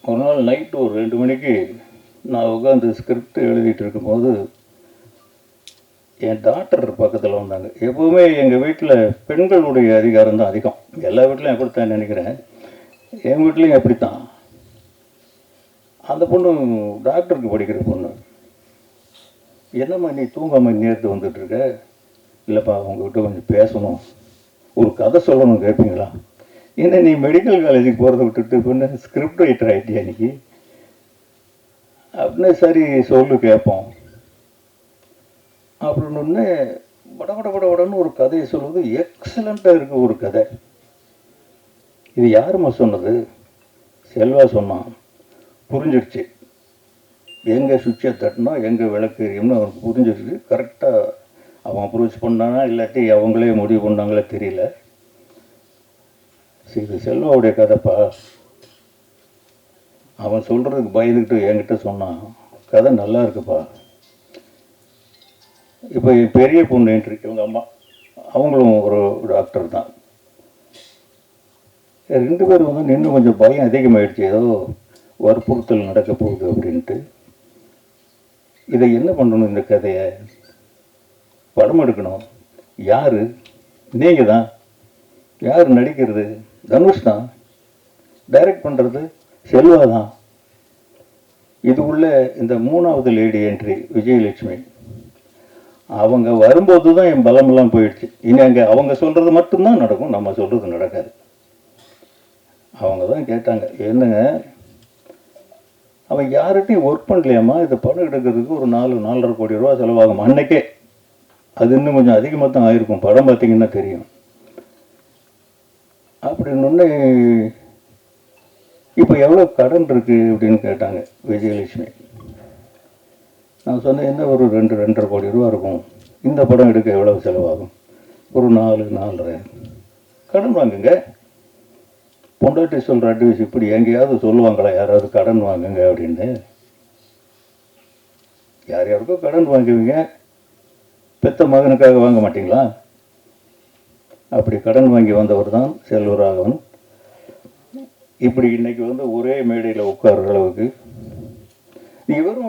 ஒரு நாள் நைட்டு ஒரு 2 மணிக்கு நான் உட்காந்து ஸ்கிரிப்ட் எழுதிட்டு இருக்கும்போது என் டாக்டர் பக்கத்தில் வந்தாங்க. எப்போவுமே எங்கள் வீட்டில் பெண்களுடைய அதிகாரம் தான் அதிகம். எல்லா வீட்லையும் அப்படித்தான் நினைக்கிறேன். என் வீட்லேயும் அப்படித்தான். அந்த பொண்ணு டாக்டருக்கு படிக்கிற பொண்ணு. என்னம்மா நீ தூங்காமல் நேர்த்து வந்துட்டுருக்க? இல்லைப்பா உங்ககிட்ட கொஞ்சம் பேசணும், ஒரு கதை சொல்லணும், கேட்பீங்களா? ஏன்னா நீ மெடிக்கல் காலேஜுக்கு போகிறத விட்டுட்டு பொண்ணு ஸ்கிரிப்ட் ரைட்டர் ஆகிட்டியா இன்னைக்கு அப்படின்னு. சரி சொல்லு கேட்போம் அப்படின்னு படன்னு ஒரு கதையை சொல்லுவது. எக்ஸலண்ட்டாக இருக்குது ஒரு கதை. இது யாருமா சொன்னது? செல்வா சொன்னான். புரிஞ்சிடுச்சு. எங்கே சுவிட்சை தட்டினா எங்கே விளக்கு எரியும்னு அவனுக்கு புரிஞ்சிடுச்சு. கரெக்டாக அவன் அப்ரோச் பண்ணானா இல்லாட்டி அவங்களே முடிவு பண்ணாங்களே தெரியல. சரி இது செல்வாவுடைய கதைப்பா. அவன் சொல்கிறதுக்கு பயந்துக்கிட்டு என்கிட்ட சொன்னான், கதை நல்லா இருக்குப்பா. இப்போ என் பெரிய பொண்ணு என்ட்ரி, இவங்க அம்மா, அவங்களும் ஒரு டாக்டர் தான். 2 பேரும் வந்து இன்னும் கொஞ்சம் பயம் அதிகமாகிடுச்சு, ஏதோ வற்புறுத்தல் நடக்க போகுது அப்படின்ட்டு. இதை என்ன பண்ணணும்? இந்த கதையை படம் எடுக்கணும். யார்? நீங்கள் தான். யார் நடிக்கிறது? தனுஷ் தான். டைரக்ட் பண்ணுறது செல்வா தான். இது உள்ள இந்த 3வது லேடி என்ட்ரி விஜயலட்சுமி. அவங்க வரும்போது தான் என் பலமெல்லாம் போயிடுச்சு. இனி அங்கே அவங்க சொல்கிறது மட்டும்தான் நடக்கும், நம்ம சொல்கிறது நடக்காது. அவங்க தான் கேட்டாங்க, என்னங்க அவன் யார்கிட்டையும் ஒர்க் பண்ணலையாம்மா, இந்த படம் எடுக்கிறதுக்கு ஒரு 4-4.5 கோடி ரூபா செலவாகும் அன்னைக்கே. அது இன்னும் கொஞ்சம் அதிகமாக தான் ஆயிருக்கும், படம் பார்த்தீங்கன்னா தெரியும் அப்படின்னு. இப்போ எவ்வளோ கடன் இருக்குது அப்படின்னு கேட்டாங்க விஜயலட்சுமி. நான் சொன்னேன், என்ன ஒரு 2-2.5 கோடி ரூபா இருக்கும். இந்த படம் எடுக்க எவ்வளவு செலவாகும்? ஒரு 4-4.5. கடன் வாங்குங்க. பொண்டாட்டி சொல்கிற அட்வைஸ் இப்படி எங்கேயாவது சொல்லுவாங்களா யாராவது? கடன் வாங்குங்க அப்படின்னு. யார் யாருக்கோ கடன் வாங்குவீங்க, பெத்த மகனுக்காக வாங்க மாட்டிங்களா? அப்படி கடன் வாங்கி வந்தவர் தான் செல்வராகவன். இப்படி இன்னைக்கு வந்து ஒரே மேடையில் உட்கார்ற அளவுக்கு இவரும்